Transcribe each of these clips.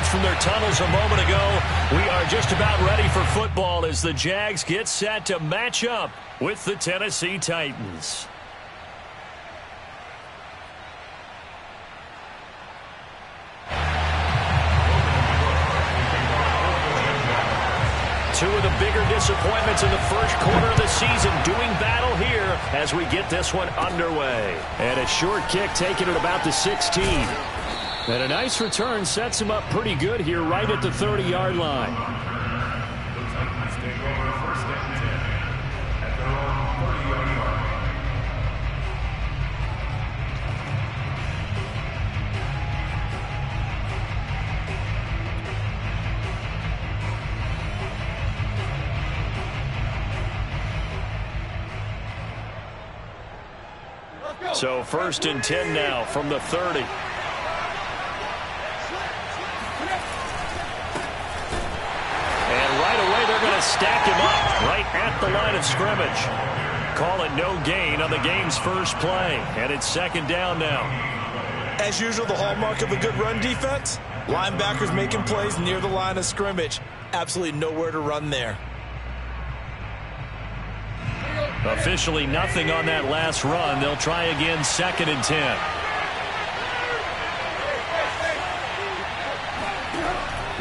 from their tunnels a moment ago. We are just about ready for football as the Jags get set to match up with the Tennessee Titans. Two of the bigger disappointments in the first quarter of the season doing battle here as we get this one underway. And a short kick taken at about the 16. And a nice return sets him up pretty good here right at the 30-yard line. So 1st and 10 now from the 30. And right away they're going to stack him up right at the line of scrimmage. Call it no gain on the game's first play. And it's 2nd down now. As usual, the hallmark of a good run defense, linebackers making plays near the line of scrimmage. Absolutely nowhere to run there. Officially nothing on that last run. They'll try again 2nd and 10.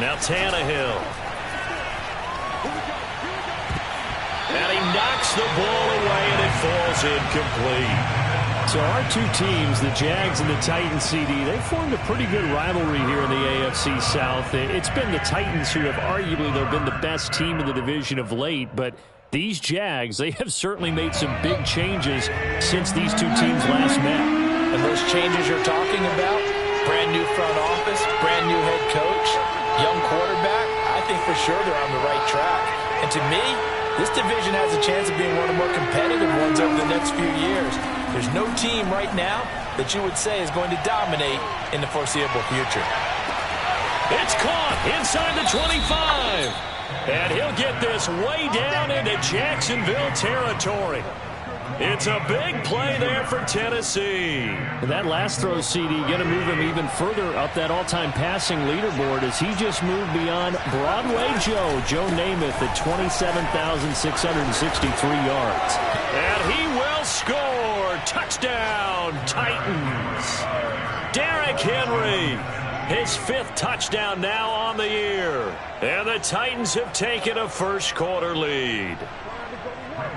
Now Tannehill. And he knocks the ball away and it falls incomplete. So our two teams, the Jags and the Titans, CD, they formed a pretty good rivalry here in the AFC South. It's been the Titans who have arguably been the best team in the division of late, but these Jags, they have certainly made some big changes since these two teams last met. And those changes you're talking about, brand new front office, brand new head coach, young quarterback, I think for sure they're on the right track. And to me, this division has a chance of being one of the more competitive ones over the next few years. There's no team right now that you would say is going to dominate in the foreseeable future. It's caught inside the 25. And he'll get this way down into Jacksonville territory. It's a big play there for Tennessee. And that last throw, CD, going to move him even further up that all-time passing leaderboard as he just moved beyond Broadway Joe Namath at 27,663 yards. And he will score. Touchdown, Titans. Derrick Henry. His 5th touchdown now on the year. And the Titans have taken a first-quarter lead.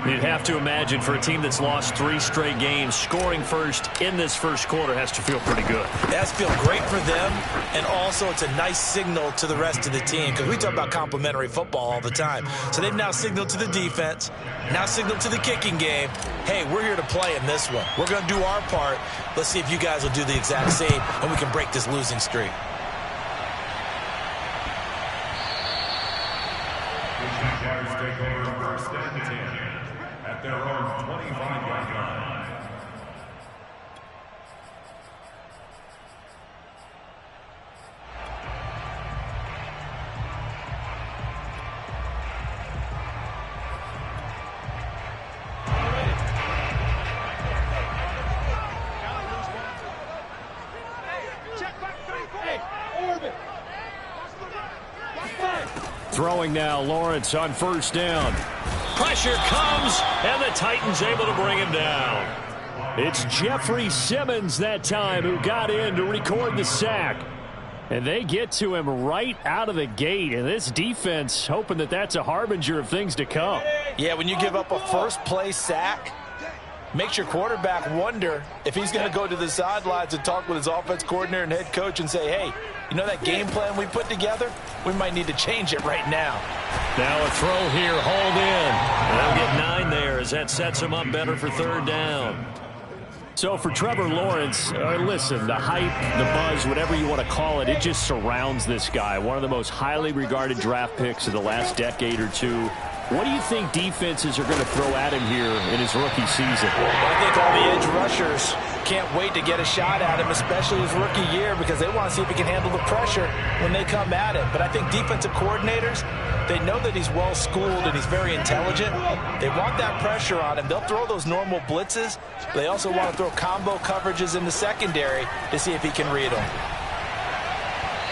You'd have to imagine for a team that's lost 3 straight games, scoring first in this first quarter has to feel pretty good. It has to feel great for them, and also it's a nice signal to the rest of the team because we talk about complimentary football all the time. So they've now signaled to the defense, now signaled to the kicking game, hey, we're here to play in this one. We're going to do our part. Let's see if you guys will do the exact same, and we can break this losing streak. Take over 1st and 10 at their own 25-yard line. Throwing now, Lawrence on 1st down. Pressure comes, and the Titans able to bring him down. It's Jeffrey Simmons that time who got in to record the sack. And they get to him right out of the gate. And this defense hoping that that's a harbinger of things to come. Yeah, when you give up a first-play sack, makes your quarterback wonder if he's going to go to the sidelines and talk with his offense coordinator and head coach and say, hey, you know that game plan we put together? We might need to change it right now. Now a throw here, hauled in. They'll get 9 there as that sets him up better for 3rd down. So for Trevor Lawrence, listen, the hype, the buzz, whatever you want to call it, it just surrounds this guy. One of the most highly regarded draft picks of the last decade or two. What do you think defenses are going to throw at him here in his rookie season? I think all the edge rushers can't wait to get a shot at him, especially his rookie year, because they want to see if he can handle the pressure when they come at him. But I think defensive coordinators, they know that he's well-schooled and he's very intelligent. They want that pressure on him. They'll throw those normal blitzes. They also want to throw combo coverages in the secondary to see if he can read them.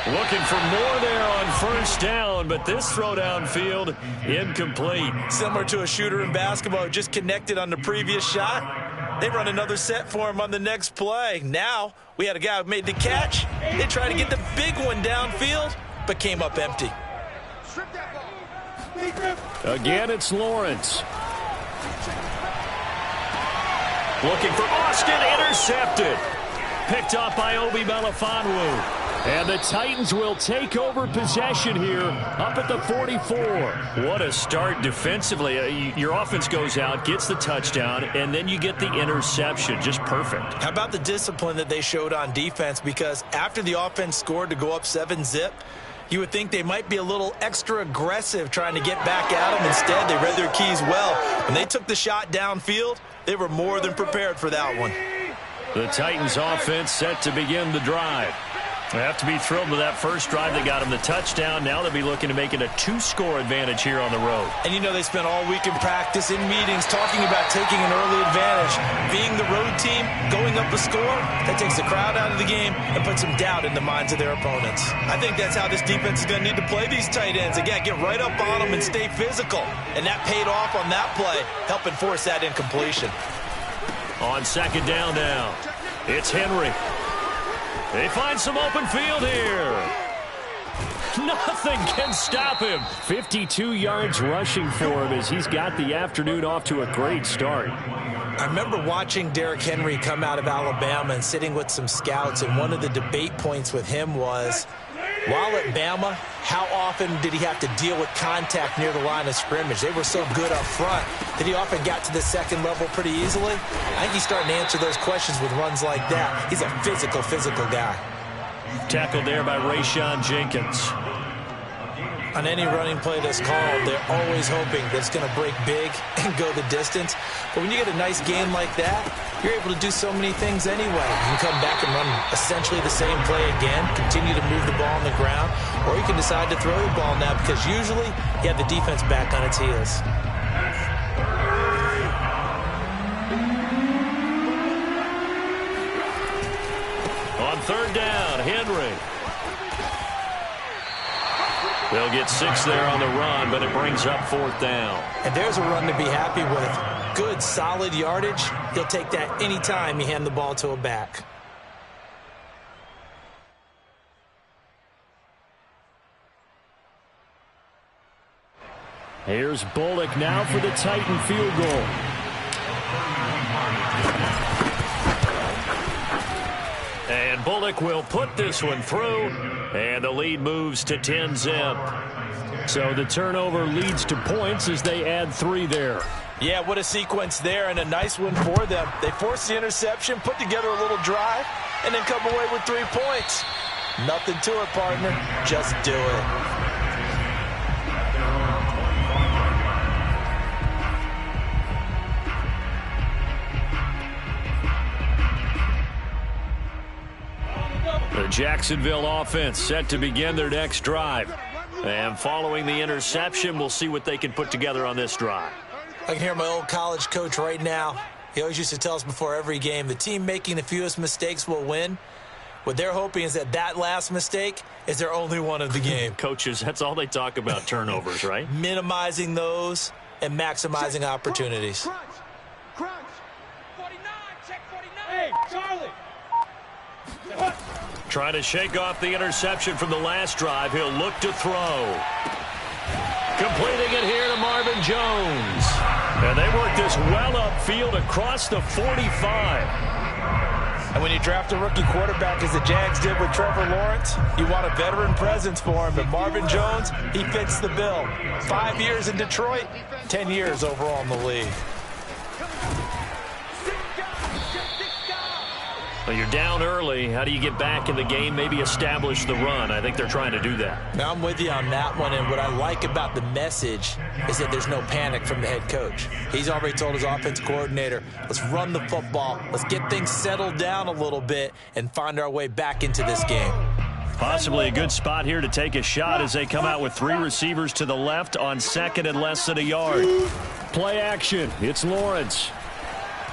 Looking for more there on first down, but this throw downfield incomplete. Similar to a shooter in basketball who just connected on the previous shot. They run another set for him on the next play. Now we had a guy who made the catch. They tried to get the big one downfield, but came up empty. Again, it's Lawrence. Looking for Austin, intercepted. Picked off by Obi Melifonwu. And the Titans will take over possession here up at the 44. What a start defensively. Your offense goes out, gets the touchdown, and then you get the interception. Just perfect. How about the discipline that they showed on defense? Because after the offense scored to go up 7-zip, you would think they might be a little extra aggressive trying to get back at them. Instead, they read their keys well. When they took the shot downfield, they were more than prepared for that one. The Titans offense set to begin the drive. They have to be thrilled with that first drive that got them the touchdown. Now they'll be looking to make it a 2-score advantage here on the road. And you know they spent all week in practice, in meetings, talking about taking an early advantage. Being the road team, going up a score, that takes the crowd out of the game and puts some doubt in the minds of their opponents. I think that's how this defense is going to need to play these tight ends. Again, get right up on them and stay physical. And that paid off on that play, helping force that incompletion. On second down now, it's Henry. They find some open field here. Nothing can stop him. 52 yards rushing for him as he's got the afternoon off to a great start. I remember watching Derrick Henry come out of Alabama and sitting with some scouts, and one of the debate points with him was, while at Bama, how often did he have to deal with contact near the line of scrimmage? They were so good up front that he often got to the second level pretty easily. I think he's starting to answer those questions with runs like that. He's a physical guy. Tackled there by Rayshawn Jenkins. On any running play that's called, they're always hoping that it's going to break big and go the distance. But when you get a nice game like that, you're able to do so many things anyway. You can come back and run essentially the same play again, continue to move the ball on the ground, or you can decide to throw the ball now because usually you have the defense back on its heels. On third down, Henry. They'll get 6 there on the run, but it brings up fourth down. And there's a run to be happy with. Good, solid yardage. He'll take that anytime you hand the ball to a back. Here's Bullock now for the Titan field goal. And Bullock will put this one through, and the lead moves to 10-zip. So the turnover leads to points as they add 3 there. Yeah, what a sequence there, and a nice one for them. They forced the interception, put together a little drive, and then come away with 3 points. Nothing to it, partner. Just do it. The Jacksonville offense set to begin their next drive. And following the interception, we'll see what they can put together on this drive. I can hear my old college coach right now. He always used to tell us before every game, the team making the fewest mistakes will win. What they're hoping is that last mistake is their only one of the game. Coaches, that's all they talk about, turnovers, right? Minimizing those and maximizing opportunities. Crunch. 49, check 49. Hey, Charlie. Trying to shake off the interception from the last drive. He'll look to throw. Completing it here to Marvin Jones. And they work this well upfield across the 45. And when you draft a rookie quarterback, as the Jags did with Trevor Lawrence, you want a veteran presence for him. But Marvin Jones, he fits the bill. 5 years in Detroit, 10 years overall in the league. Well, you're down early. How do you get back in the game, maybe establish the run? I think they're trying to do that. Now, I'm with you on that one, and what I like about the message is that there's no panic from the head coach. He's already told his offense coordinator, let's run the football, let's get things settled down a little bit and find our way back into this game. Possibly a good spot here to take a shot as they come out with 3 receivers to the left on second and less than a yard. Play action. It's Lawrence.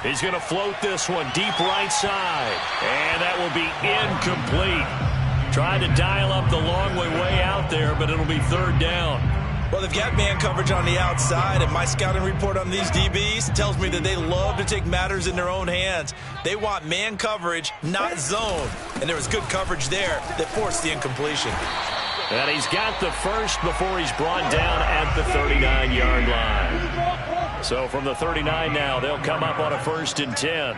He's going to float this one deep right side. And that will be incomplete. Trying to dial up the long way out there, but it'll be third down. Well, they've got man coverage on the outside, and my scouting report on these DBs tells me that they love to take matters in their own hands. They want man coverage, not zone. And there was good coverage there that forced the incompletion. And he's got the first before he's brought down at the 39-yard line. So from the 39 now, they'll come up on a 1st and 10.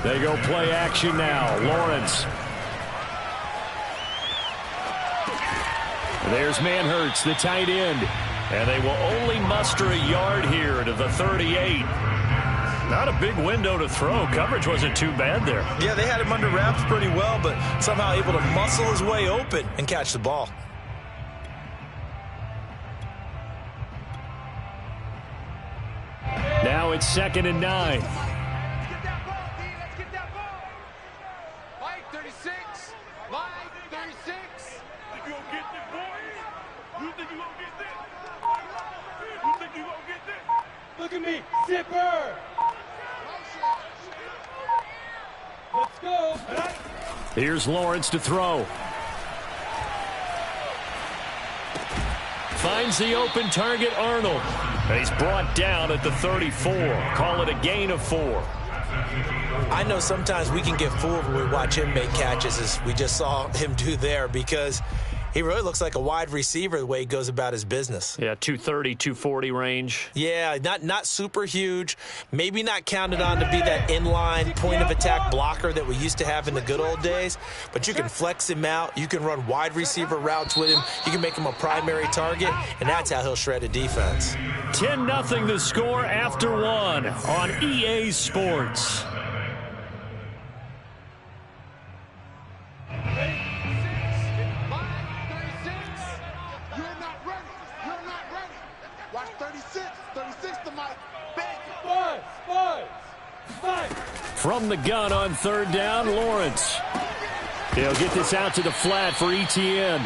They go play action now. Lawrence. There's Manhertz, the tight end. And they will only muster a yard here to the 38. Not a big window to throw. Coverage wasn't too bad there. Yeah, they had him under wraps pretty well, but somehow able to muscle his way open and catch the ball. Now it's 2nd and 9. Let's get that ball. Mike, 36. Mike, 36. Think you gonna get this, boy? You think you gonna get this? You think you gonna get this? Look at me, zipper. Let's go. Here's Lawrence to throw. Finds the open target, Arnold. He's brought down at the 34. Call it a gain of 4. I know sometimes we can get fooled when we watch him make catches, as we just saw him do there, because he really looks like a wide receiver the way he goes about his business. Yeah, 230, 240 range. Yeah, not super huge. Maybe not counted on to be that inline point-of-attack blocker that we used to have in the good old days. But you can flex him out. You can run wide receiver routes with him. You can make him a primary target, and that's how he'll shred a defense. 10-0 the score after 1 on EA Sports. From the gun on 3rd down, Lawrence. He'll get this out to the flat for Etienne.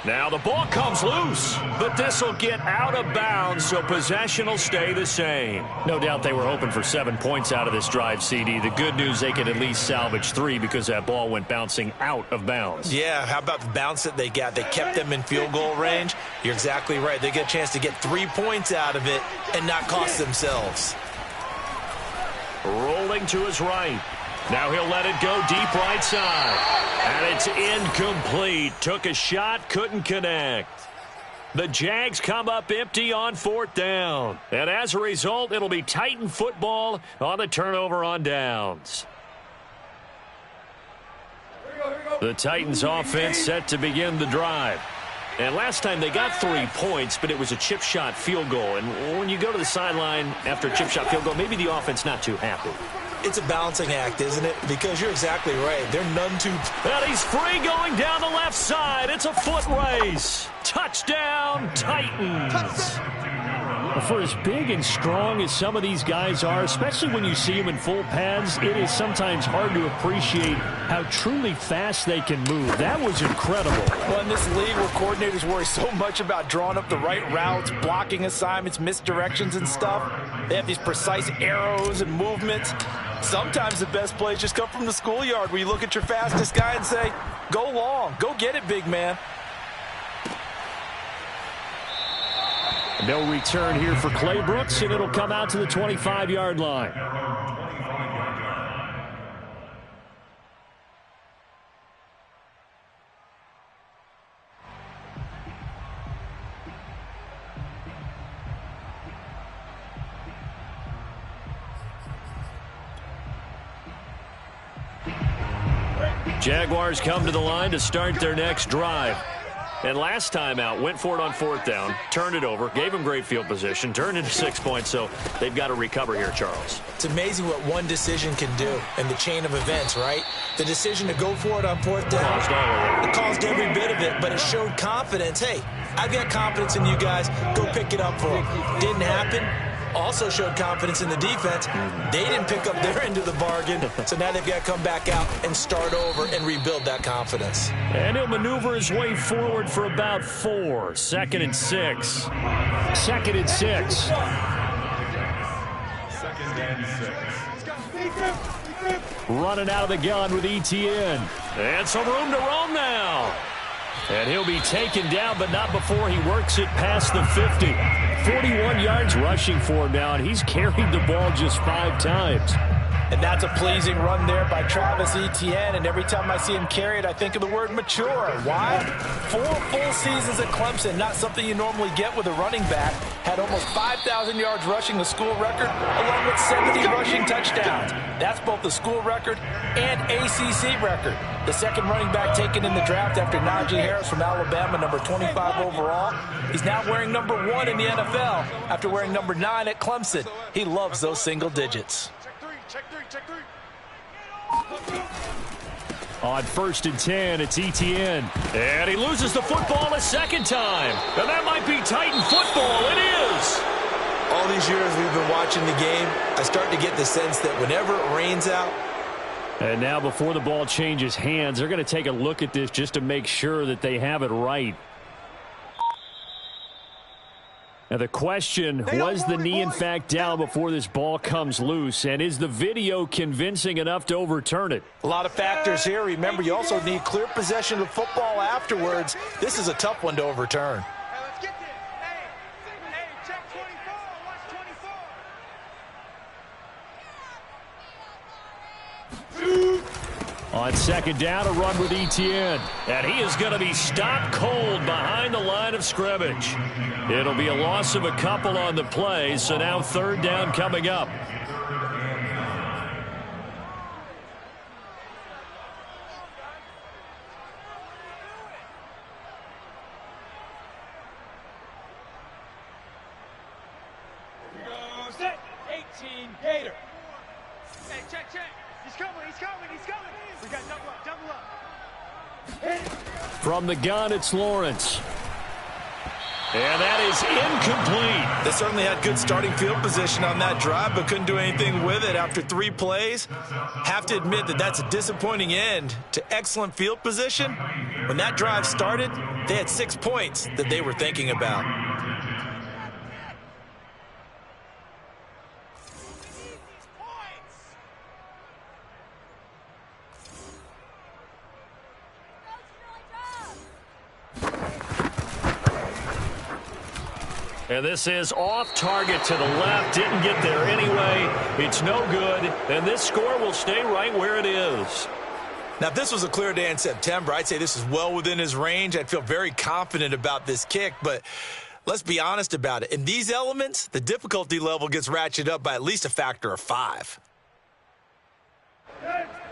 Now the ball comes loose, but this will get out of bounds, so possession will stay the same. No doubt they were hoping for 7 points out of this drive, CD. The good news, they could at least salvage 3 because that ball went bouncing out of bounds. Yeah, how about the bounce that they got? They kept them in field goal range. You're exactly right. They get a chance to get 3 points out of it and not cost themselves. Rolling to his right. Now he'll let it go deep right side. And it's incomplete. Took a shot, couldn't connect. The Jags come up empty on 4th down. And as a result, it'll be Titan football on the turnover on downs. The Titans offense set to begin the drive. And last time they got 3 points, but it was a chip shot field goal. And when you go to the sideline after a chip shot field goal, maybe the offense not too happy. It's a balancing act, isn't it? Because you're exactly right. They're none too... And he's free going down the left side. It's a foot race. Touchdown, Titans. For as big and strong as some of these guys are, especially when you see them in full pads, it is sometimes hard to appreciate how truly fast they can move. That was incredible. Well, in this league where coordinators worry so much about drawing up the right routes, blocking assignments, misdirections and stuff, they have these precise arrows and movements. Sometimes the best plays just come from the schoolyard where you look at your fastest guy and say, go long, go get it, big man. No return here for Clay Brooks, and it'll come out to the 25-yard line. Jaguars come to the line to start their next drive. And last time out, went for it on 4th down, turned it over, gave him great field position, turned into 6 points, so they've got to recover here, Charles. It's amazing what one decision can do in the chain of events, right? The decision to go for it on 4th down, it caused every bit of it, but it showed confidence. Hey, I've got confidence in you guys. Go pick it up for them. Didn't happen. Also showed confidence in the defense. They didn't pick up their end of the bargain, so now they've got to come back out and start over and rebuild that confidence. And he'll maneuver his way forward for about 4. 2nd and 6. 2nd and 6. 2nd and 6. running out of the gun with Etienne. And some room to roam now. And he'll be taken down, but not before he works it past the 50. 41 yards rushing for him now, and he's carried the ball just 5 times. And that's a pleasing run there by Travis Etienne. And every time I see him carry it, I think of the word mature. Why? 4 full seasons at Clemson, not something you normally get with a running back. Had almost 5,000 yards rushing, the school record, along with 70 rushing touchdowns. That's both the school record and ACC record. The second running back taken in the draft after Najee Harris from Alabama, number 25 overall. He's now wearing number 1 in the NFL after wearing number 9 at Clemson. He loves those single digits. Check three. On 1st and 10, it's Etienne. And he loses the football a second time. And that might be Titan football. It is. All these years we've been watching the game, I start to get the sense that whenever it rains out. And now before the ball changes hands, they're going to take a look at this just to make sure that they have it right. Now the question, was the knee in fact down before this ball comes loose? And is the video convincing enough to overturn it? A lot of factors here. Remember, you also need clear possession of the football afterwards. This is a tough one to overturn. Hey, let's get this. Hey, check 24. Watch 24. On 2nd down, a run with Etienne. And he is going to be stopped cold behind the line of scrimmage. It'll be a loss of a couple on the play, so now 3rd down coming up. Set. 18, Gator. Hey, check. He's coming. We got double up. From the gun, it's Lawrence. And that is incomplete. They certainly had good starting field position on that drive, but couldn't do anything with it after 3 plays. Have to admit that that's a disappointing end to excellent field position. When that drive started, they had 6 points that they were thinking about. And this is off target to the left. Didn't get there anyway. It's no good. And this score will stay right where it is. Now, if this was a clear day in September, I'd say this is well within his range. I'd feel very confident about this kick. But let's be honest about it. In these elements, the difficulty level gets ratcheted up by at least a factor of 5.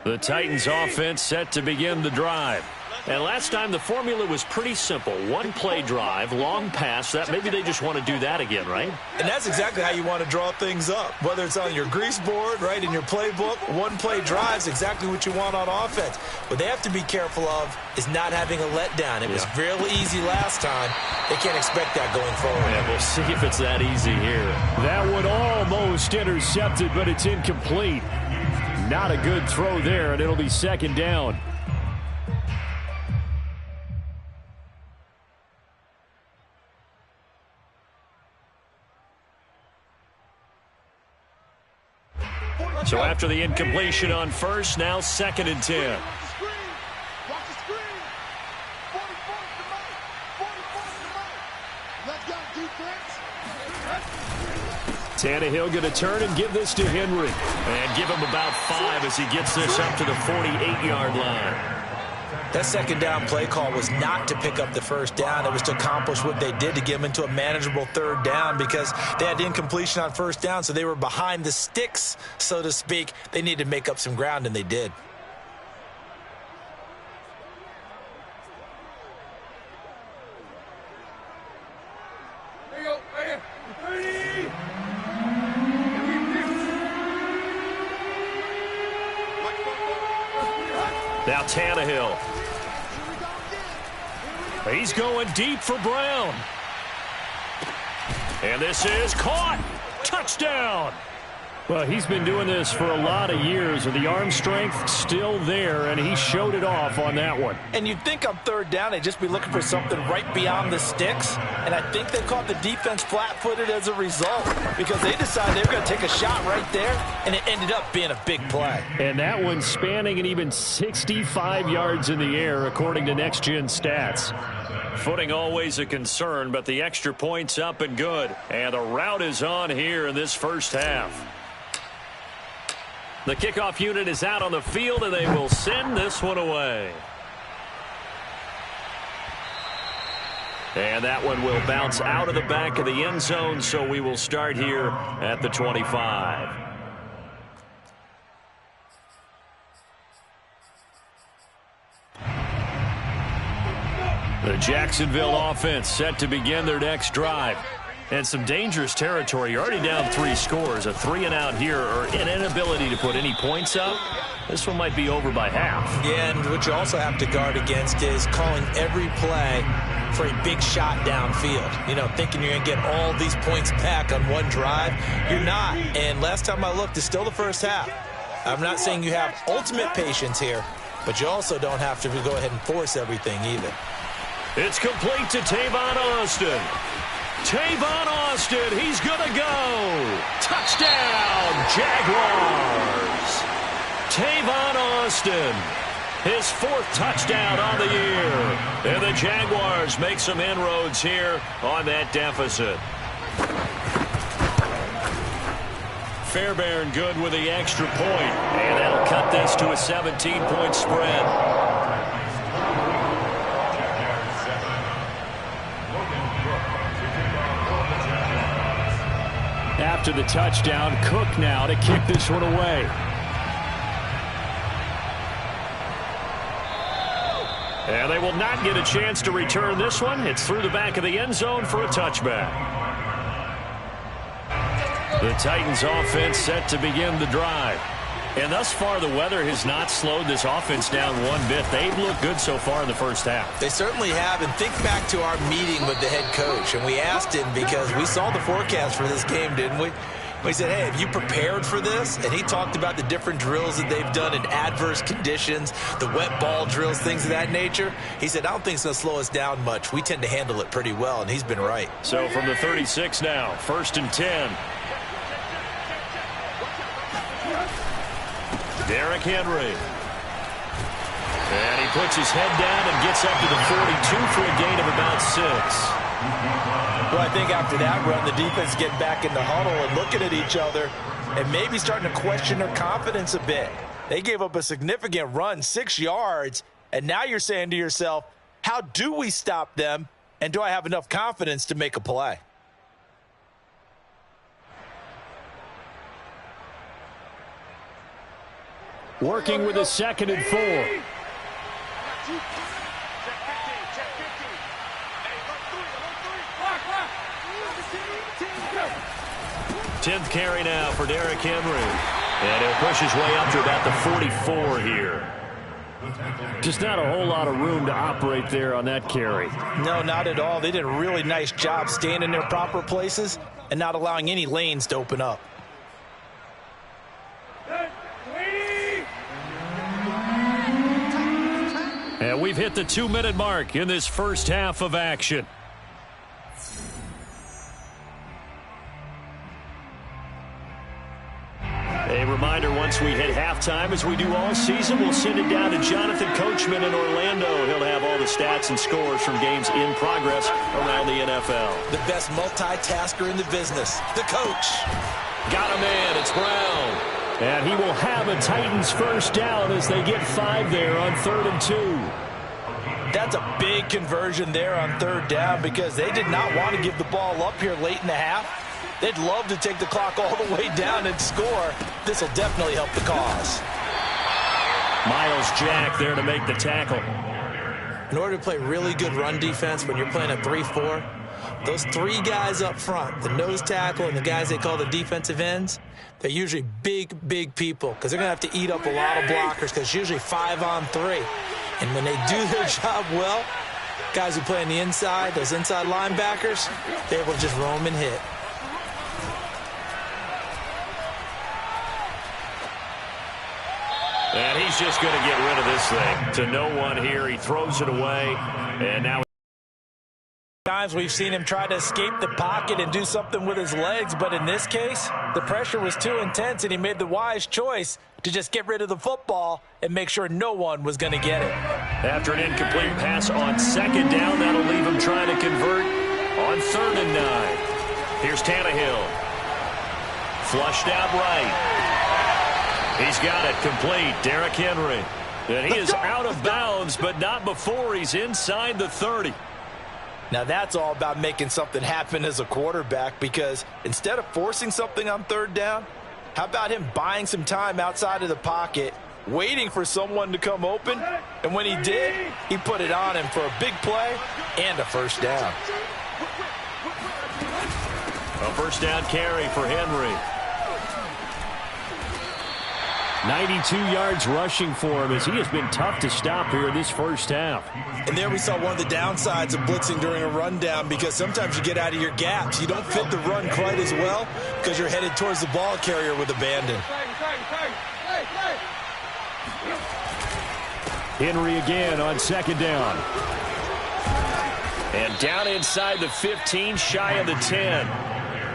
The Titans offense set to begin the drive. And last time the formula was pretty simple. 1-play drive, long pass. That maybe they just want to do that again, right? And that's exactly how you want to draw things up. Whether it's on your grease board, right, in your playbook, 1-play drive is exactly what you want on offense. What they have to be careful of is not having a letdown. It was fairly easy last time. They can't expect that going forward. Yeah, we'll see if it's that easy here. That one almost intercepted, but it's incomplete. Not a good throw there, and it'll be 2nd down. So after the incompletion on 1st, now 2nd and 10. Watch the screen. 44 to Let's go, defense. Tannehill going to turn and give this to Henry. And give him about 5 as he gets this up to the 48-yard line. That 2nd down play call was not to pick up the 1st down. It was to accomplish what they did to get them into a manageable 3rd down because they had incompletion on 1st down, so they were behind the sticks, so to speak. They needed to make up some ground, and they did. There you go, right here. 30. Now Tannehill. He's going deep for Brown. And this is caught. Touchdown. Well, he's been doing this for a lot of years, and the arm strength still there, and he showed it off on that one. And you'd think on third down they'd just be looking for something right beyond the sticks, and I think they caught the defense flat-footed as a result because they decided they were going to take a shot right there, and it ended up being a big play. And that one spanning an even 65 yards in the air, according to Next Gen Stats. Footing always a concern, but the extra point's up and good. And the route is on here in this first half. The kickoff unit is out on the field, and they will send this one away. And that one will bounce out of the back of the end zone, so we will start here at the 25. The Jacksonville offense set to begin their next drive. And some dangerous territory. You're already down 3 scores. A 3-and-out here, or an inability to put any points up. This one might be over by half. Yeah, and what you also have to guard against is calling every play for a big shot downfield. You know, thinking you're going to get all these points back on one drive. You're not. And last time I looked, it's still the first half. I'm not saying you have ultimate patience here, but you also don't have to go ahead and force everything either. It's complete to Tavon Austin. Tavon Austin, he's going to go. Touchdown, Jaguars. Tavon Austin, his 4th touchdown on the year. And the Jaguars make some inroads here on that deficit. Fairbairn good with the extra point. And that'll cut this to a 17-point spread. After the touchdown, Cook now to kick this one away. And they will not get a chance to return this one. It's through the back of the end zone for a touchback. The Titans offense set to begin the drive. And thus far, the weather has not slowed this offense down one bit. They've looked good so far in the first half. They certainly have. And think back to our meeting with the head coach. And we asked him because we saw the forecast for this game, didn't we? We said, hey, have you prepared for this? And he talked about the different drills that they've done in adverse conditions, the wet ball drills, things of that nature. He said, I don't think it's going to slow us down much. We tend to handle it pretty well, and he's been right. So from the 36 now, 1st and 10. Derrick Henry. And he puts his head down and gets up to the 42 for a gain of about 6. Well, I think after that run, the defense get back in the huddle and looking at each other and maybe starting to question their confidence a bit. They gave up a significant run, 6 yards, and now you're saying to yourself, how do we stop them, and do I have enough confidence to make a play? Working with a 2nd and 4. 10th carry now for Derrick Henry. And he'll push his way up to about the 44 here. Just not a whole lot of room to operate there on that carry. No, not at all. They did a really nice job staying in their proper places and not allowing any lanes to open up. And we've hit the 2-minute mark in this first half of action. A reminder, once we hit halftime, as we do all season, we'll send it down to Jonathan Coachman in Orlando. He'll have all the stats and scores from games in progress around the NFL. The best multitasker in the business, the coach. Got a man, it's Brown. And he will have a Titans first down as they get 5 there on 3rd and 2. That's a big conversion there on 3rd down because they did not want to give the ball up here late in the half. They'd love to take the clock all the way down and score. This will definitely help the cause. Miles Jack there to make the tackle. In order to play really good run defense when you're playing a 3-4, those 3 guys up front, the nose tackle and the guys they call the defensive ends, they're usually big, big people because they're going to have to eat up a lot of blockers because it's usually 5 on 3. And when they do their job well, guys who play on the inside, those inside linebackers, they're able to just roam and hit. And he's just going to get rid of this thing. To no one here. He throws it away. And now times we've seen him try to escape the pocket and do something with his legs, but in this case, the pressure was too intense, and he made the wise choice to just get rid of the football and make sure no one was going to get it. After an incomplete pass on second down, that'll leave him trying to convert on 3rd and 9. Here's Tannehill. Flushed out right. He's got it complete. Derrick Henry. And he is out of bounds, but not before he's inside the 30. Now that's all about making something happen as a quarterback, because instead of forcing something on 3rd down, how about him buying some time outside of the pocket, waiting for someone to come open, and when he did, he put it on him for a big play and a 1st down. A 1st down carry for Henry. 92 yards rushing for him, as he has been tough to stop here this 1st half. And there we saw one of the downsides of blitzing during a rundown, because sometimes you get out of your gaps. You don't fit the run quite as well because you're headed towards the ball carrier with abandon. Henry again on 2nd down. And down inside the 15, shy of the 10.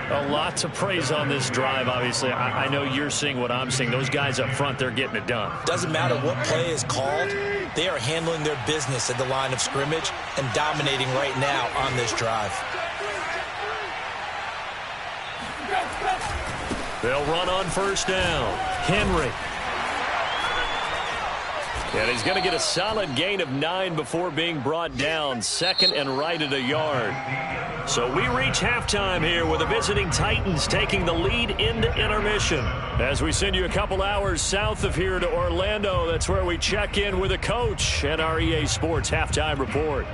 A lot to praise on this drive, obviously. I know you're seeing what I'm seeing. Those guys up front, they're getting it done. Doesn't matter what play is called. They are handling their business at the line of scrimmage and dominating right now on this drive. They'll run on 1st down. Henry. And he's going to get a solid gain of 9 before being brought down. 2nd and right at a yard. So we reach halftime here with the visiting Titans taking the lead into intermission. As we send you a couple hours south of here to Orlando, that's where we check in with a coach at our EA Sports Halftime Report.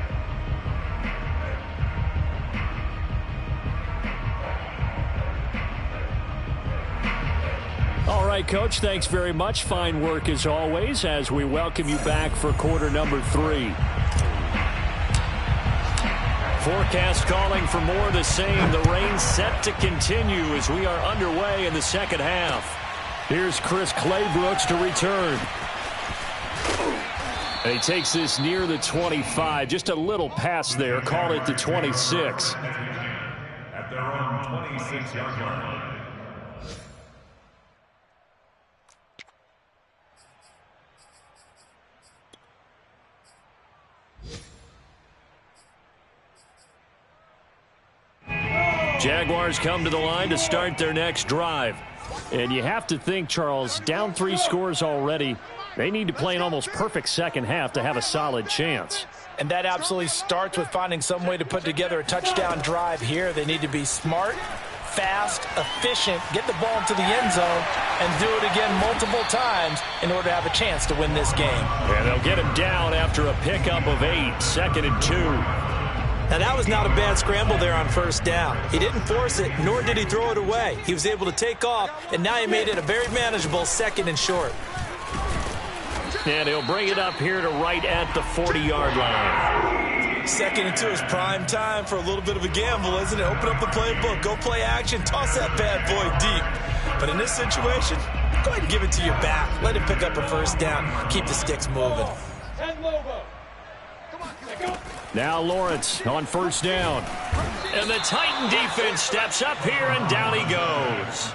All right, Coach, thanks very much. Fine work as always as we welcome you back for quarter number 3. Forecast calling for more of the same. The rain set to continue as we are underway in the 2nd half. Here's Chris Claybrooks to return. And he takes this near the 25. Just a little pass there. Call it the 26. At their own 26-yard line. Jaguars come to the line to start their next drive. And you have to think, Charles, down 3 scores already. They need to play an almost perfect 2nd half to have a solid chance. And that absolutely starts with finding some way to put together a touchdown drive here. They need to be smart, fast, efficient, get the ball into the end zone, and do it again multiple times in order to have a chance to win this game. And they'll get him down after a pickup of 8, 2nd and 2. Now, that was not a bad scramble there on 1st down. He didn't force it, nor did he throw it away. He was able to take off, and now he made it a very manageable 2nd and short. And he'll bring it up here to right at the 40-yard line. 2nd and 2 is prime time for a little bit of a gamble, isn't it? Open up the playbook, go play action, toss that bad boy deep. But in this situation, go ahead and give it to your back. Let him pick up a 1st down. Keep the sticks moving. Now Lawrence on 1st down. And the Titan defense steps up here, and down he goes.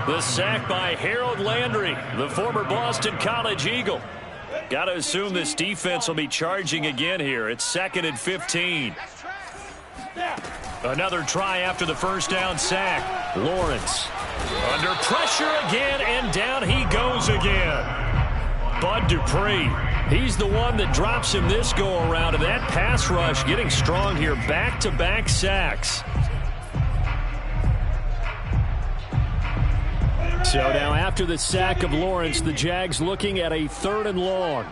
The sack by Harold Landry, the former Boston College Eagle. Got to assume this defense will be charging again here. It's 2nd and 15. Another try after the 1st down sack. Lawrence under pressure again, and down he goes again. Bud Dupree. He's the one that drops him this go-around, and that pass rush getting strong here. Back-to-back sacks. So now after the sack of Lawrence, the Jags looking at a 3rd and long.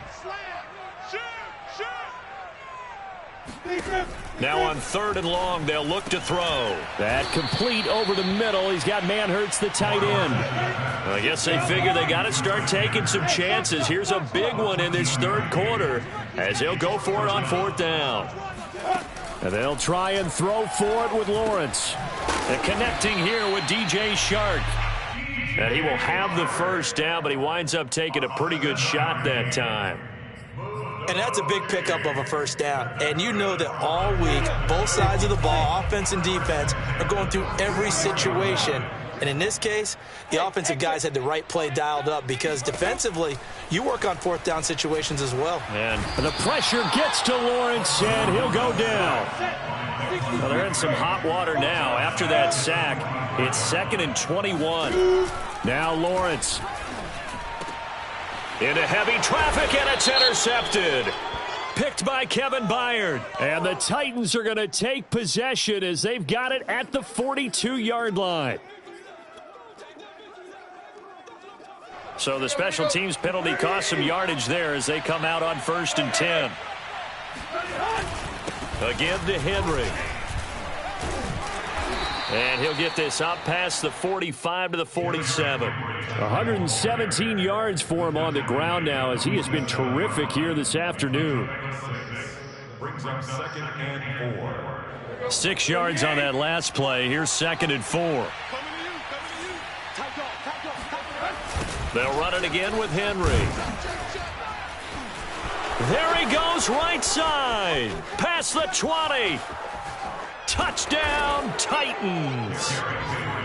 Now on 3rd and long, they'll look to throw. That complete over the middle. He's got Manhertz, the tight end. I guess they figure they got to start taking some chances. Here's a big one in this 3rd quarter as they'll go for it on 4th down. And they'll try and throw for it with Lawrence. And connecting here with DJ Shark. And he will have the first down, but he winds up taking a pretty good shot that time. And that's a big pickup of a first down. And you know that all week, both sides of the ball, offense and defense, are going through every situation. And in this case, the offensive guys had the right play dialed up because defensively, you work on fourth down situations as well. And the pressure gets to Lawrence, and he'll go down. Well, they're in some hot water now. After that sack, it's 2nd and 21. Now Lawrence. Into heavy traffic, and it's intercepted. Picked by Kevin Byard. And the Titans are going to take possession as they've got it at the 42-yard line. So the special teams penalty cost some yardage there as they come out on 1st and 10. Again to Henry. And he'll get this up past the 45 to the 47. 117 yards for him on the ground now as he has been terrific here this afternoon. Brings up 2nd and 4. 6 yards on that last play. Here's 2nd and 4. They'll run it again with Henry. There he goes right side. Past the 20. Touchdown, Titans.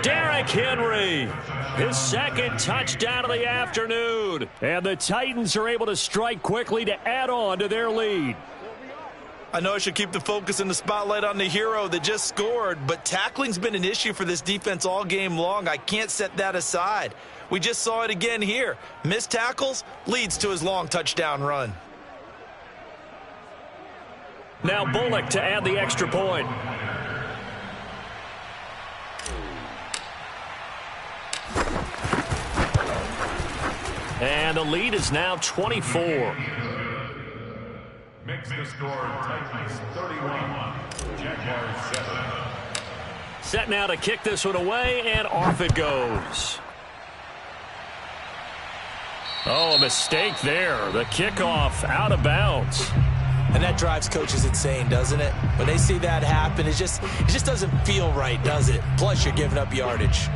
Derrick Henry, his 2nd touchdown of the afternoon. And the Titans are able to strike quickly to add on to their lead. I know I should keep the focus and the spotlight on the hero that just scored, but tackling's been an issue for this defense all game long. I can't set that aside. We just saw it again here. Missed tackles leads to his long touchdown run. Now Bullock to add the extra point. And the lead is now 24. Makes the score Titans 31, Jaguars 7. Set now to kick this one away, and off it goes. Oh, a mistake there. The kickoff out of bounds. And that drives coaches insane, doesn't it? When they see that happen, it just doesn't feel right, does it? Plus, you're giving up yardage.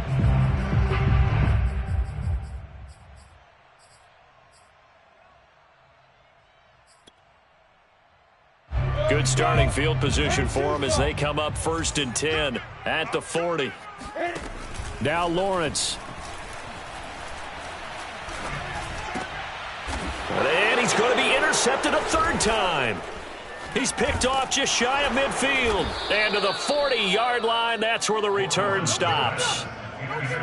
Good starting field position for them as they come up 1st and 10 at the 40. Now Lawrence. And he's going to be intercepted a 3rd time. He's picked off just shy of midfield. And to the 40-yard line, that's where the return stops.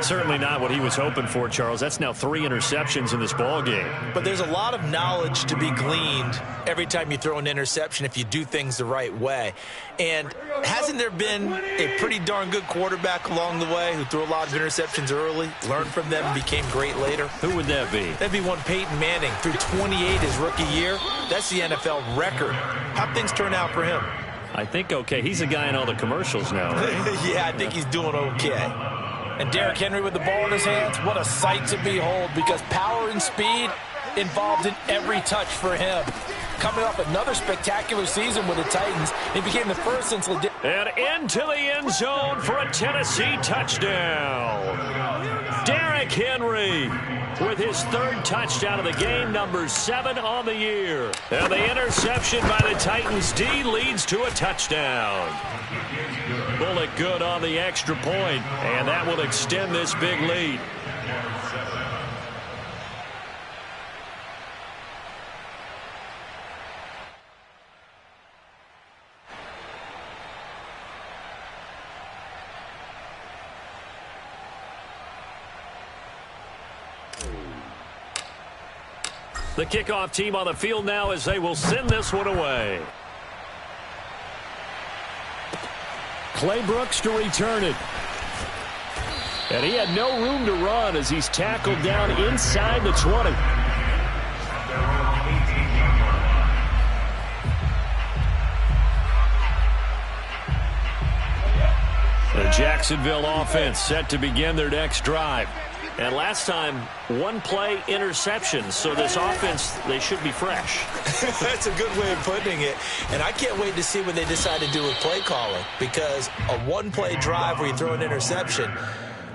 Certainly not what he was hoping for, Charles. That's now 3 interceptions in this ball game. But there's a lot of knowledge to be gleaned every time you throw an interception if you do things the right way. And hasn't there been a pretty darn good quarterback along the way who threw a lot of interceptions early, learned from them, and became great later? Who would that be? That'd be one Peyton Manning. Threw 28 his rookie year. That's the NFL record. How'd things turn out for him? I think okay. He's a guy in all the commercials now, right? Yeah, I think he's doing okay. And Derrick Henry with the ball in his hands, what a sight to behold because power and speed involved in every touch for him. Coming off another spectacular season with the Titans, he became the first since... And into the end zone for a Tennessee touchdown. Derrick Henry with his 3rd touchdown of the game, number 7 on the year. And the interception by the Titans D leads to a touchdown. Bullock good on the extra point, and that will extend this big lead. The kickoff team on the field now as they will send this one away. Clay Brooks to return it. And he had no room to run as he's tackled down inside the 20. The Jacksonville offense set to begin their next drive. And last time, 1-play interception. So this offense, they should be fresh. That's a good way of putting it. And I can't wait to see what they decide to do with play calling. Because a 1-play drive where you throw an interception,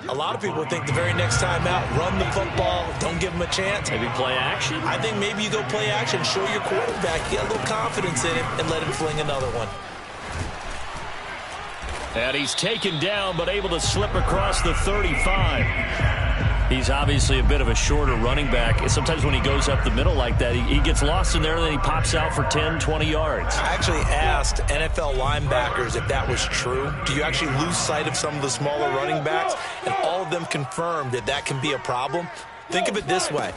A lot of people think the very next time out, run the football, don't give him a chance. Maybe play action? I think maybe you go play action, show your quarterback, get a little confidence in him, and let him fling another one. And he's taken down, but able to slip across the 35. He's obviously a bit of a shorter running back. Sometimes when he goes up the middle like that, he gets lost in there, and then he pops out for 10, 20 yards. I actually asked NFL linebackers if that was true. Do you actually lose sight of some of the smaller running backs? And all of them confirmed that that can be a problem. Think of it this way.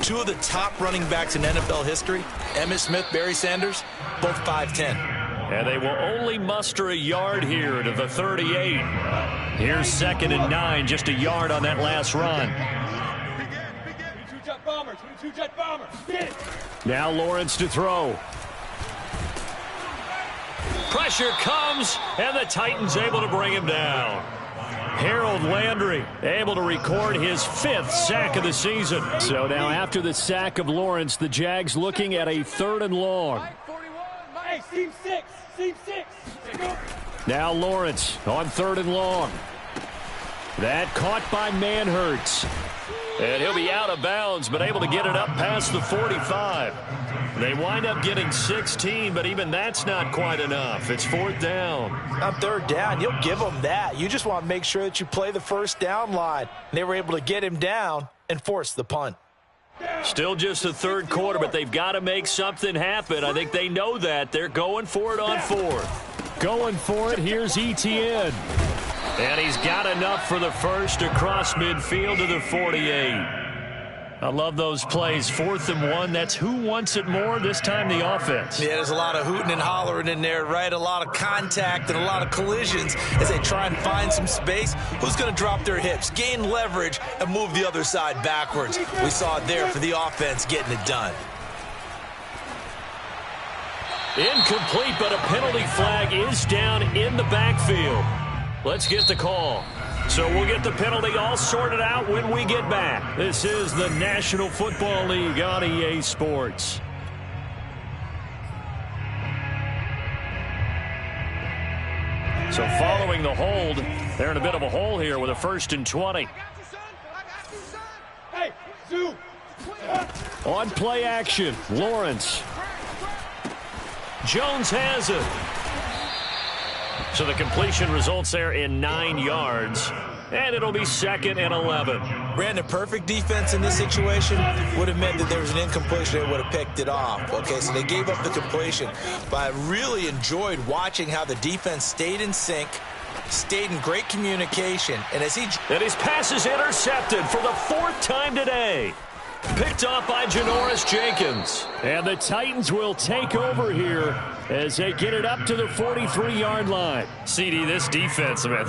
Two of the top running backs in NFL history, Emmitt Smith, Barry Sanders, both 5'10". And they will only muster a yard here to the 38. Here's 2nd and 9, just a yard on that last run. 22-jet bombers, 22-jet bombers. Now Lawrence to throw. Pressure comes, and the Titans able to bring him down. Harold Landry able to record his 5th sack of the season. So now after the sack of Lawrence, the Jags looking at a 3rd and long. Hey, seam 6, seam 6. Now Lawrence on 3rd and long. That caught by Manhertz. And he'll be out of bounds, but able to get it up past the 45. They wind up getting 16, but even that's not quite enough. It's 4th down. On 3rd down, you'll give them that. You just want to make sure that you play the first down line. They were able to get him down and force the punt. Still just the 3rd quarter, but they've got to make something happen. I think they know that. They're going for it on 4th. Going for it, here's Etienne. And he's got enough for the first across midfield to the 48. I love those plays. 4th and 1, that's who wants it more, this time the offense. Yeah, there's a lot of hooting and hollering in there, right? A lot of contact and a lot of collisions as they try and find some space. Who's going to drop their hips, gain leverage, and move the other side backwards? We saw it there for the offense getting it done. Incomplete, but a penalty flag is down in the backfield. Let's get the call. So we'll get the penalty all sorted out when we get back. This is the National Football League on EA Sports. So following the hold, they're in a bit of a hole here with a 1st and 20. Hey, Zoo. On play action, Lawrence. Jones has it. So the completion results there in 9 yards. And it'll be 2nd and 11. Brandon, perfect defense in this situation would have meant that there was an incompletion. They would have picked it off. Okay, so they gave up the completion. But I really enjoyed watching how the defense stayed in sync, stayed in great communication. And as his pass is intercepted for the 4th time today. Picked off by Janoris Jenkins. And the Titans will take over here as they get it up to the 43-yard line. CD, this defense, man,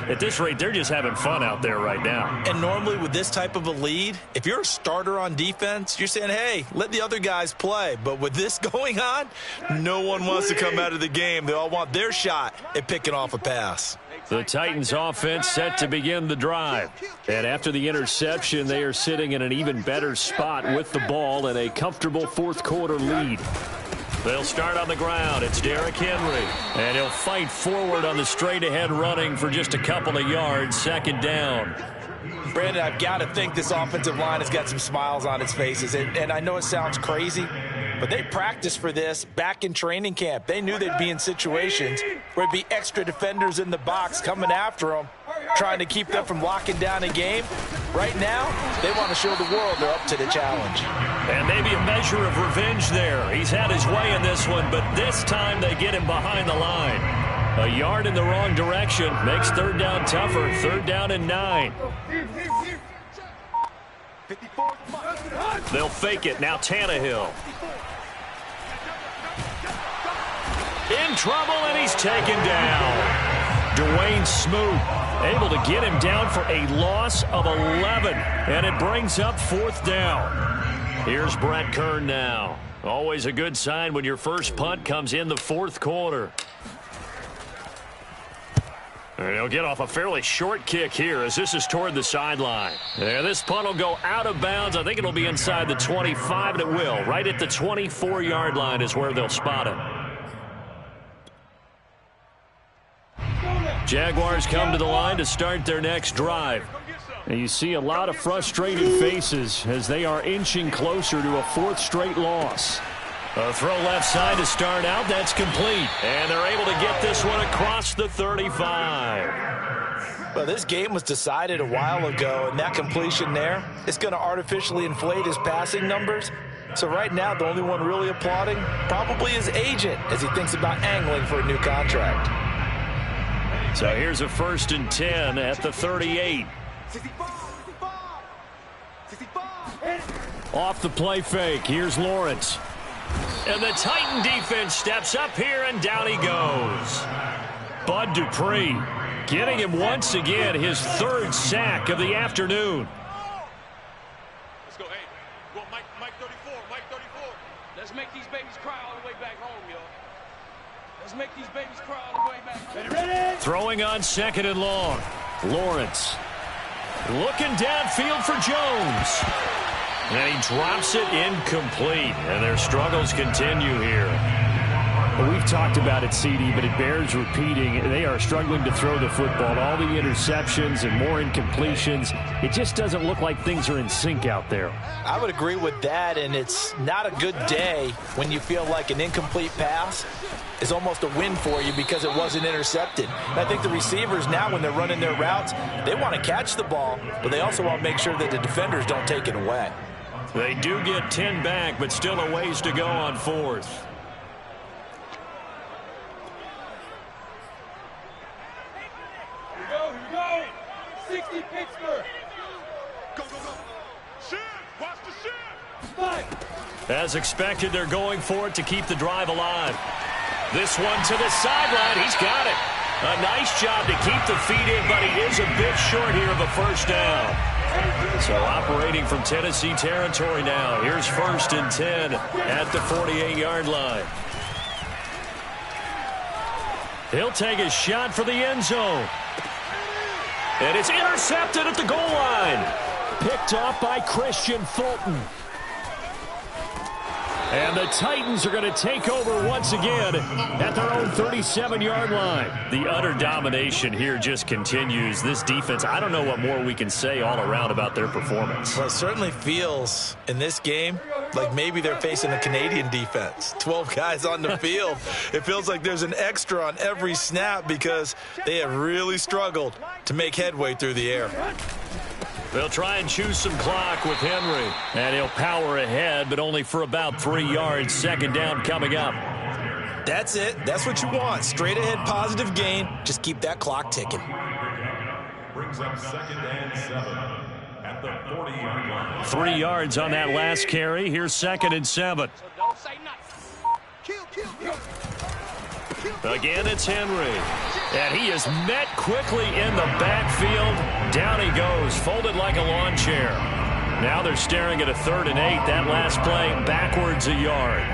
at this rate, they're just having fun out there right now. And normally with this type of a lead, if you're a starter on defense, you're saying, hey, let the other guys play. But with this going on, no one wants to come out of the game. They all want their shot at picking off a pass. The Titans offense set to begin the drive. And after the interception, they are sitting in an even better spot with the ball and a comfortable 4th quarter lead. They'll start on the ground. It's Derrick Henry. And he'll fight forward on the straight-ahead running for just a couple of yards. 2nd down. Brandon, I've got to think this offensive line has got some smiles on its faces. And I know it sounds crazy, but they practiced for this back in training camp. They knew they'd be in situations where it'd be extra defenders in the box coming after them, trying to keep them from locking down a game. Right now, they want to show the world they're up to the challenge. And maybe a measure of revenge there. He's had his way in this one, but this time they get him behind the line. A yard in the wrong direction makes 3rd down tougher. 3rd down and 9. They'll fake it. Now Tannehill. In trouble, and he's taken down. Dwayne Smoot able to get him down for a loss of 11. And it brings up 4th down. Here's Brett Kern now. Always a good sign when your first punt comes in the 4th quarter. And he'll get off a fairly short kick here as this is toward the sideline. And this punt will go out of bounds. I think it'll be inside the 25, and it will. Right at the 24-yard line is where they'll spot him. Jaguars come to the line to start their next drive. And you see a lot of frustrated faces as they are inching closer to a fourth straight loss. A throw left side to start out. That's complete. And they're able to get this one across the 35. Well, this game was decided a while ago, and that completion there is going to artificially inflate his passing numbers. So right now, the only one really applauding probably his agent as he thinks about angling for a new contract. So here's a 1st and 10 at the 38. Off the play fake. Here's Lawrence. And the Titan defense steps up here, and down he goes. Bud Dupree getting him once again his 3rd sack of the afternoon. Let's go, hey. Go Mike 34, Mike 34. Let's make these babies cry all the way back home, y'all. Let's make these babies cry all the way back home. Ready? Throwing on 2nd and long. Lawrence looking downfield for Jones. And he drops it incomplete. And their struggles continue here. Well, we've talked about it, CD, but it bears repeating. They are struggling to throw the football. All the interceptions and more incompletions. It just doesn't look like things are in sync out there. I would agree with that, and it's not a good day when you feel like an incomplete pass is almost a win for you because it wasn't intercepted. And I think the receivers now, when they're running their routes, they want to catch the ball, but they also want to make sure that the defenders don't take it away. They do get 10 back, but still a ways to go on 4th. Here we go. 60 Pittsburgh. Go, go, go. Shift. Watch the shift. Spike. As expected, they're going for it to keep the drive alive. This one to the sideline. He's got it. A nice job to keep the feet in, but he is a bit short here of a 1st down. So operating from Tennessee territory now. Here's 1st and 10 at the 48-yard line. He'll take a shot for the end zone. And it's intercepted at the goal line. Picked off by Christian Fulton. And the Titans are going to take over once again at their own 37-yard line. The utter domination here just continues. This defense, I don't know what more we can say all around about their performance. Well, it certainly feels in this game like maybe they're facing a Canadian defense. 12 guys on the field. It feels like there's an extra on every snap because they have really struggled to make headway through the air. They'll try and choose some clock with Henry. And he'll power ahead, but only for about 3 yards. 2nd down coming up. That's it. That's what you want. Straight ahead positive gain. Just keep that clock ticking. Brings up 2nd and 7 at the 40-yard line. 3 yards on that last carry. Here's 2nd and 7. So don't say nothing. Kill. Again, it's Henry. And he is met quickly in the backfield. Down he goes, folded like a lawn chair. Now they're staring at a 3rd and 8. That last play backwards a yard.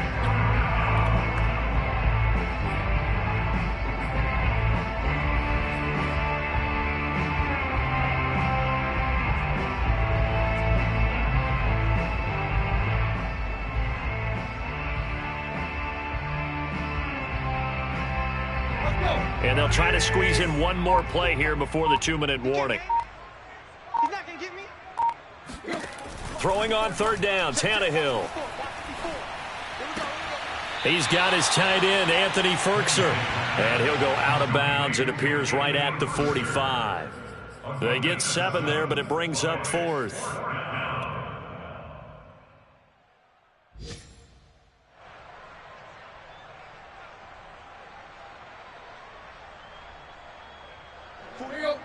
And they'll try to squeeze in one more play here before the 2-minute warning. He's not going to get me. Throwing on 3rd down, Tannehill. He's got his tight end, Anthony Ferkser. And he'll go out of bounds. It appears right at the 45. They get 7 there, but it brings up 4th.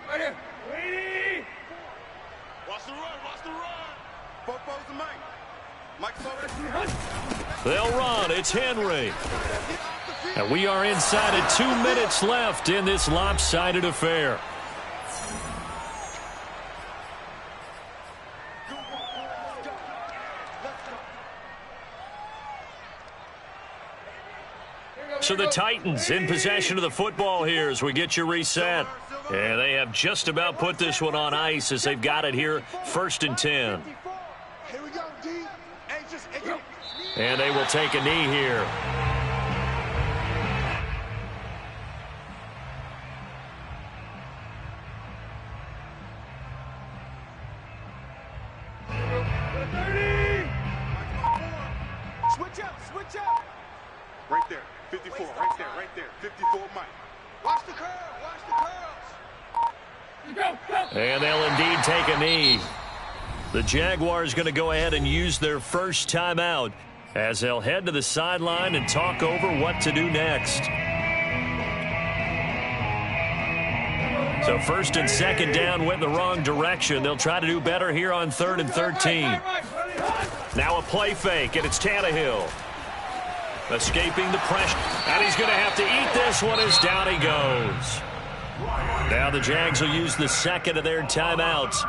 Right here. Watch the run. Four's the Mike. Mike's over there. They'll run. It's Henry. And we are inside of 2 minutes left in this lopsided affair. So the Titans in possession of the football here as we get you reset. And they have just about put this one on ice as they've got it here, 1st and 10. Here we go, D. And they will take a knee here. Switch up, switch up. Right there, 54, right there, 54, Mike. Watch the curl, watch the curls. And they'll indeed take a knee. The Jaguars going to go ahead and use their first timeout as they'll head to the sideline and talk over what to do next. So first and second down went the wrong direction. They'll try to do better here on 3rd and 13. Now a play fake, and it's Tannehill. Escaping the pressure. And he's going to have to eat this one as down he goes. Now the Jags will use the second of their timeouts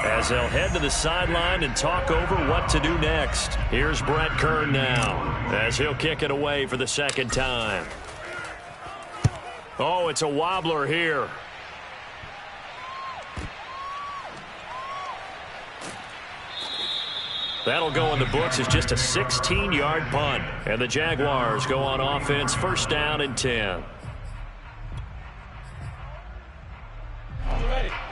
as they'll head to the sideline and talk over what to do next. Here's Brett Kern now as he'll kick it away for the second time. Oh, it's a wobbler here. That'll go in the books as just a 16-yard punt. And the Jaguars go on offense, first down and 10.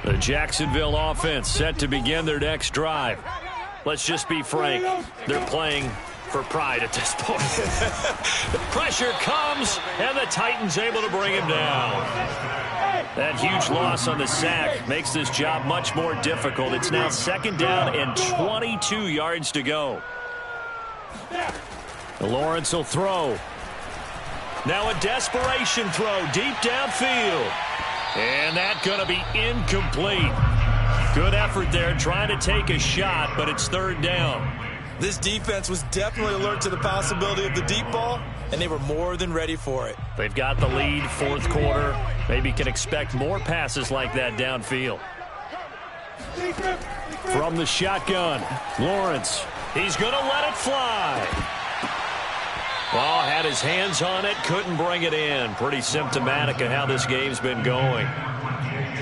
The Jacksonville offense set to begin their next drive. Let's just be frank. They're playing for pride at this point. The pressure comes, and the Titans able to bring him down. That huge loss on the sack makes this job much more difficult. It's now second down and 22 yards to go. Lawrence will throw. Now a desperation throw deep downfield. And that's going to be incomplete. Good effort there trying to take a shot, but it's third down. This defense was definitely alert to the possibility of the deep ball, and they were more than ready for it. They've got the lead, fourth quarter. Maybe can expect more passes like that downfield. From the shotgun, Lawrence. He's going to let it fly. Well, had his hands on it, couldn't bring it in. Pretty symptomatic of how this game's been going.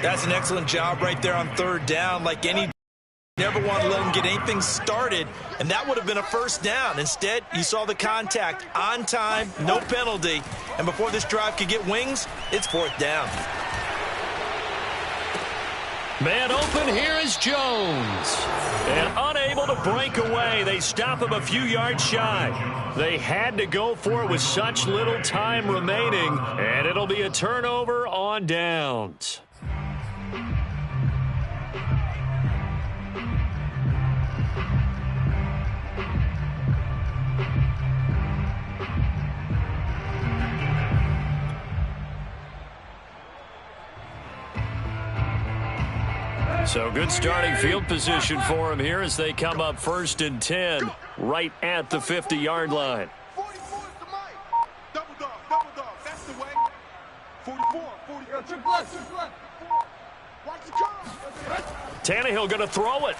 That's an excellent job right there on third down. Like any, never want to let him get anything started, and that would have been a first down. Instead, you saw the contact on time, no penalty, and before this drive could get wings, it's fourth down. Man open, here is Jones. And unable to break away. They stop him a few yards shy. They had to go for it with such little time remaining. And it'll be a turnover on downs. So good starting field position for him here as they come up first and 10 right at the 50-yard line. 44 is the mic. Double dog. That's the way. 44. Triple left. Watch the curve. Tannehill going to throw it.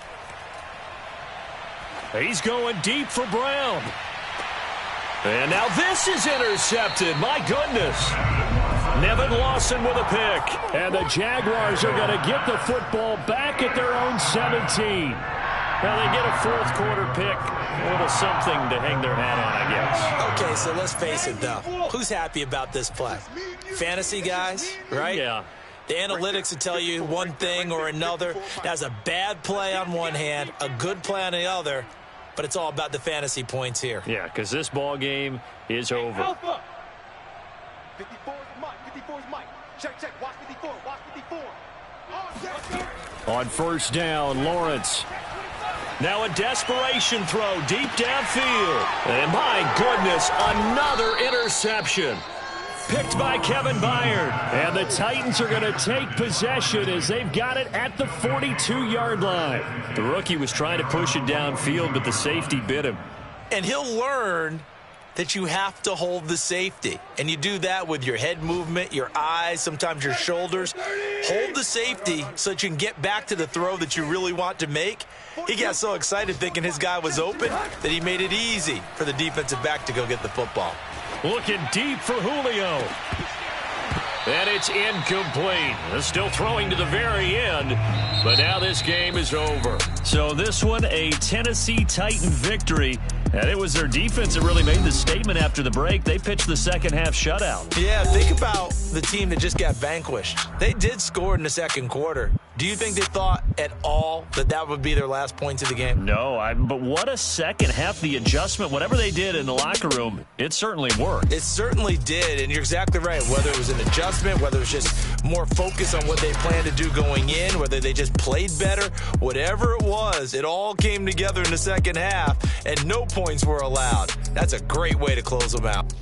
He's going deep for Brown. And now this is intercepted. My goodness. Nevin Lawson with a pick. And the Jaguars are going to get the football back at their own 17. Now they get a fourth quarter pick. A little something to hang their hat on, I guess. Okay, so let's face it, though. Who's happy about this play? Fantasy guys, right? Yeah. The analytics will tell you one thing or another. That's a bad play on one hand, a good play on the other, but it's all about the fantasy points here. Yeah, because this ball game is over. 54 is Mike. Check. Watch 54. On first down, Lawrence. Now a desperation throw deep downfield. And my goodness, another interception. Picked by Kevin Byard. And the Titans are going to take possession as they've got it at the 42-yard line. The rookie was trying to push it downfield, but the safety bit him. And he'll learn that you have to hold the safety. And you do that with your head movement, your eyes, sometimes your shoulders. Hold the safety so that you can get back to the throw that you really want to make. He got so excited thinking his guy was open that he made it easy for the defensive back to go get the football. Looking deep for Julio. And it's incomplete. They're still throwing to the very end, but now this game is over. So this one, a Tennessee Titan victory. And it was their defense that really made the statement after the break. They pitched the second half shutout. Yeah, think about the team that just got vanquished. They did score in the second quarter. Do you think they thought at all that that would be their last points of the game? No, but what a second half. The adjustment, whatever they did in the locker room, it certainly worked. It certainly did, and you're exactly right. Whether it was an adjustment, whether it was just more focus on what they planned to do going in, whether they just played better, whatever it was, it all came together in the second half, and no points were allowed. That's a great way to close them out.